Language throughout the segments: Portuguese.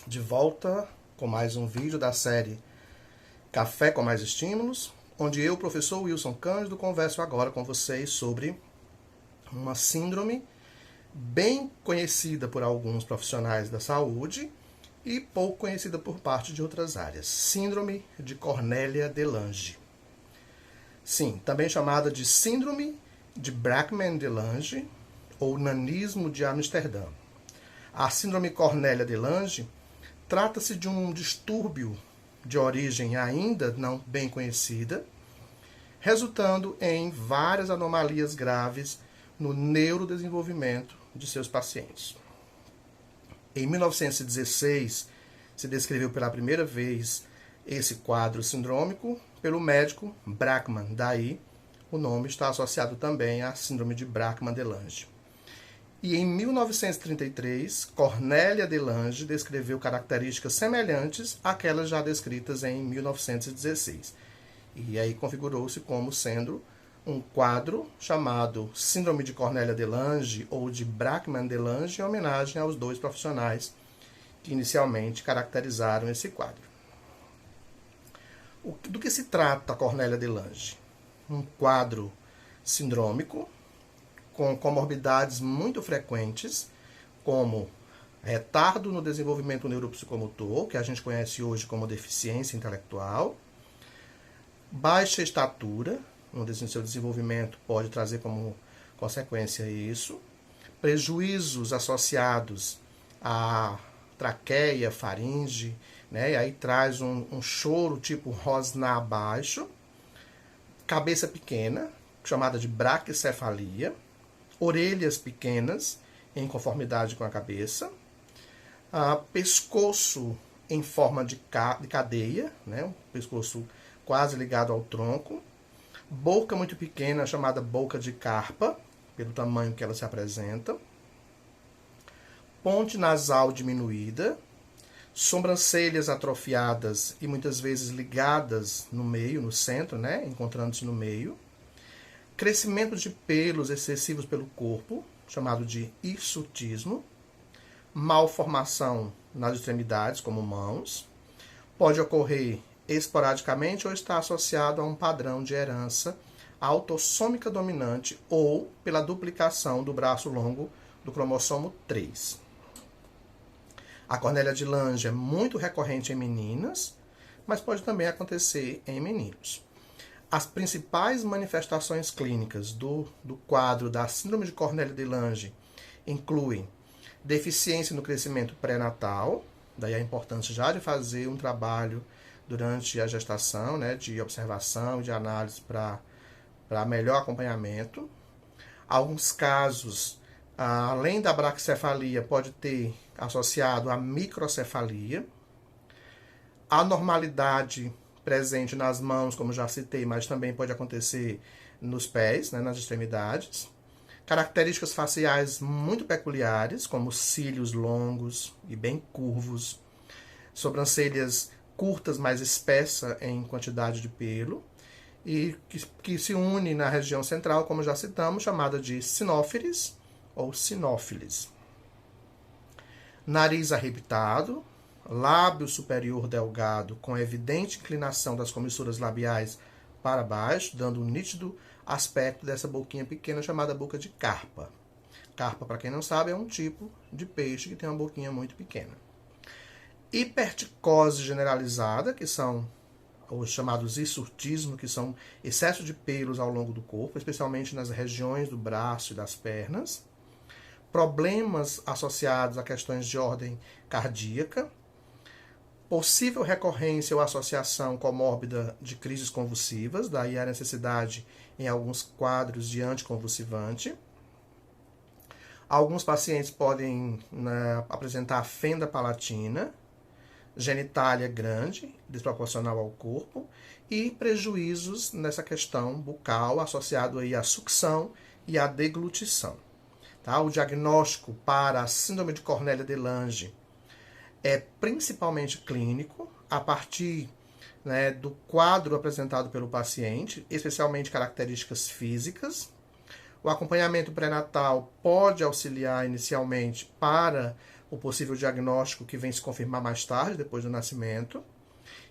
De volta com mais um vídeo da série Café com Mais Estímulos, onde eu, professor Wilson Cândido, converso agora com vocês sobre uma síndrome bem conhecida por alguns profissionais da saúde e pouco conhecida por parte de outras áreas. Síndrome de Cornelia-de-Lange. Sim, também chamada de Síndrome de Brackmann-de-Lange ou Nanismo de Amsterdã. A Síndrome Cornelia-de-Lange trata-se de um distúrbio de origem ainda não bem conhecida, resultando em várias anomalias graves no neurodesenvolvimento de seus pacientes. Em 1916, se descreveu pela primeira vez esse quadro sindrômico pelo médico Brackmann. Daí, o nome está associado também à síndrome de Brackmann-de-Lange. E em 1933, Cornelia-de-Lange descreveu características semelhantes àquelas já descritas em 1916. E aí configurou-se como sendo um quadro chamado Síndrome de Cornelia-de-Lange ou de Brackmann-de-Lange, em homenagem aos dois profissionais que inicialmente caracterizaram esse quadro. Do que se trata a Cornelia-de-Lange? Um quadro sindrômico, com comorbidades muito frequentes, como retardo no desenvolvimento neuropsicomotor, que a gente conhece hoje como deficiência intelectual, baixa estatura, no seu desenvolvimento pode trazer como consequência isso, prejuízos associados à traqueia, faringe, né? E aí traz um choro tipo rosnar baixo, cabeça pequena, chamada de braquicefalia, orelhas pequenas, em conformidade com a cabeça, pescoço em forma de cadeia, né? Um pescoço quase ligado ao tronco, boca muito pequena, chamada boca de carpa, pelo tamanho que ela se apresenta, ponte nasal diminuída, sobrancelhas atrofiadas e muitas vezes ligadas no meio, no centro, né? Encontrando-se no meio, crescimento de pelos excessivos pelo corpo, chamado de hirsutismo, malformação nas extremidades, como mãos, pode ocorrer esporadicamente ou está associado a um padrão de herança autossômica dominante ou pela duplicação do braço longo do cromossomo 3. A Cornelia-de-Lange é muito recorrente em meninas, mas pode também acontecer em meninos. As principais manifestações clínicas do quadro da síndrome de Cornelia-de-Lange incluem deficiência no crescimento pré-natal, daí a importância já de fazer um trabalho durante a gestação, né, de observação e de análise para melhor acompanhamento. Alguns casos, além da braquicefalia, pode ter associado a microcefalia, anormalidade presente nas mãos, como já citei, mas também pode acontecer nos pés, né, nas extremidades. Características faciais muito peculiares, como cílios longos e bem curvos, sobrancelhas curtas, mais espessa em quantidade de pelo, e que se une na região central, como já citamos, chamada de sinófilis ou sinófilis. Nariz arrebitado, lábio superior delgado com evidente inclinação das comissuras labiais para baixo, dando um nítido aspecto dessa boquinha pequena chamada boca de carpa. Carpa, para quem não sabe, é um tipo de peixe que tem uma boquinha muito pequena. Hiperticose generalizada, que são os chamados hirsutismo, que são excesso de pelos ao longo do corpo, especialmente nas regiões do braço e das pernas. Problemas associados a questões de ordem cardíaca, possível recorrência ou associação comórbida de crises convulsivas, daí a necessidade em alguns quadros de anticonvulsivante. Alguns pacientes podem apresentar fenda palatina, genitália grande, desproporcional ao corpo, e prejuízos nessa questão bucal associado aí à sucção e à deglutição. Tá? O diagnóstico para a síndrome de Cornelia-de-Lange é principalmente clínico, a partir, né, do quadro apresentado pelo paciente, especialmente características físicas. O acompanhamento pré-natal pode auxiliar inicialmente para o possível diagnóstico que vem se confirmar mais tarde, depois do nascimento.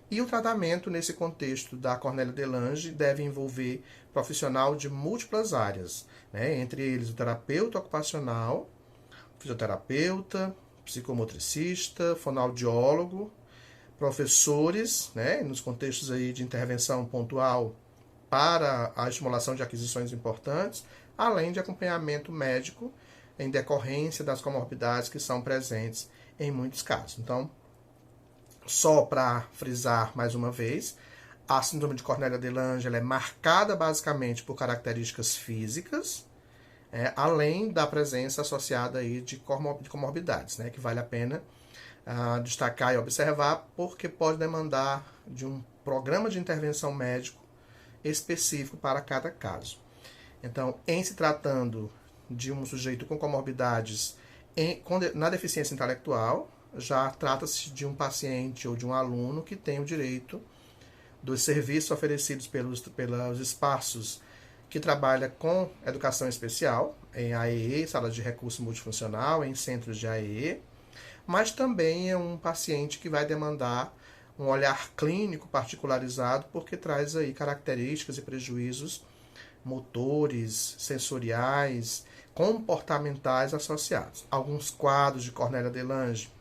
E o tratamento, nesse contexto da Cornélia de Lange, deve envolver profissional de múltiplas áreas, né? Entre eles o terapeuta ocupacional, fisioterapeuta, psicomotricista, fonoaudiólogo, professores, né? Nos contextos aí de intervenção pontual para a estimulação de aquisições importantes, além de acompanhamento médico em decorrência das comorbidades que são presentes em muitos casos. Então, só para frisar mais uma vez, a síndrome de Cornélia de Lange é marcada basicamente por características físicas, além da presença associada aí de comorbidades, né, que vale a pena destacar e observar, porque pode demandar de um programa de intervenção médico específico para cada caso. Então, em se tratando de um sujeito com comorbidades na deficiência intelectual, já trata-se de um paciente ou de um aluno que tem o direito dos serviços oferecidos pelos espaços que trabalha com educação especial, em AEE, salas de recurso multifuncional, em centros de AEE, mas também é um paciente que vai demandar um olhar clínico particularizado, porque traz aí características e prejuízos motores, sensoriais, comportamentais associados. Alguns quadros de Cornélia de Lange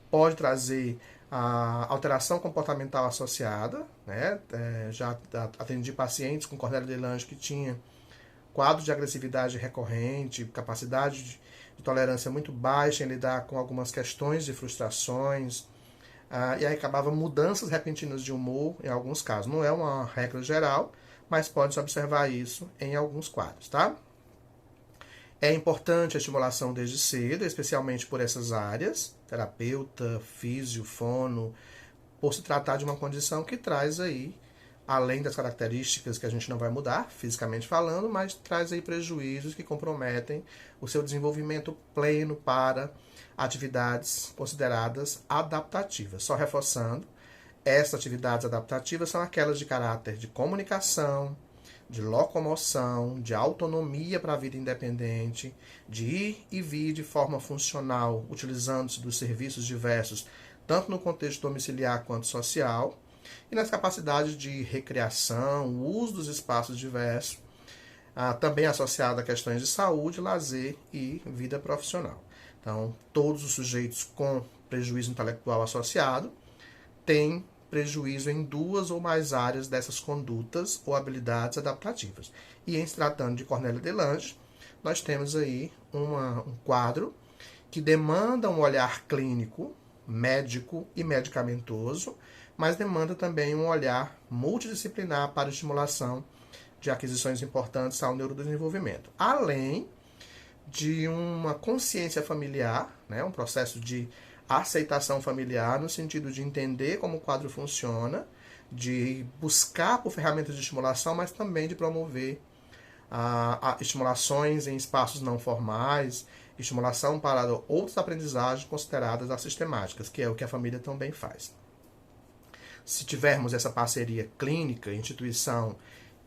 pode trazer a alteração comportamental associada, né? Já atendi pacientes com Cornélia de Lange que tinha quadro de agressividade recorrente, capacidade de tolerância muito baixa em lidar com algumas questões de frustrações, e aí acabava mudanças repentinas de humor em alguns casos. Não é uma regra geral, mas pode-se observar isso em alguns quadros, tá? É importante a estimulação desde cedo, especialmente por essas áreas, terapeuta, físio, fono, por se tratar de uma condição que traz aí, além das características que a gente não vai mudar, fisicamente falando, mas traz aí prejuízos que comprometem o seu desenvolvimento pleno para atividades consideradas adaptativas. Só reforçando, essas atividades adaptativas são aquelas de caráter de comunicação, de locomoção, de autonomia para a vida independente, de ir e vir de forma funcional, utilizando-se dos serviços diversos, tanto no contexto domiciliar quanto social, e nas capacidades de recreação, o uso dos espaços diversos, também associado a questões de saúde, lazer e vida profissional. Então, todos os sujeitos com prejuízo intelectual associado têm prejuízo em duas ou mais áreas dessas condutas ou habilidades adaptativas. E em se tratando de Cornélia de Lange, nós temos aí um quadro que demanda um olhar clínico, médico e medicamentoso, mas demanda também um olhar multidisciplinar para estimulação de aquisições importantes ao neurodesenvolvimento. Além de uma consciência familiar, né, um processo de aceitação familiar, no sentido de entender como o quadro funciona, de buscar por ferramentas de estimulação, mas também de promover estimulações em espaços não formais, estimulação para outras aprendizagens consideradas assistemáticas, que é o que a família também faz. Se tivermos essa parceria clínica, instituição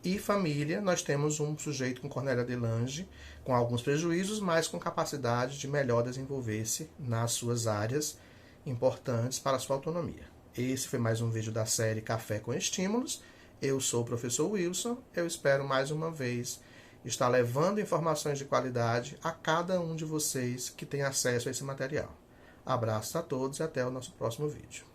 e família, nós temos um sujeito com Cornélia de Lange, com alguns prejuízos, mas com capacidade de melhor desenvolver-se nas suas áreas importantes para a sua autonomia. Esse foi mais um vídeo da série Café com Estímulos. Eu sou o professor Wilson. Eu espero mais uma vez estar levando informações de qualidade a cada um de vocês que tem acesso a esse material. Abraços a todos e até o nosso próximo vídeo.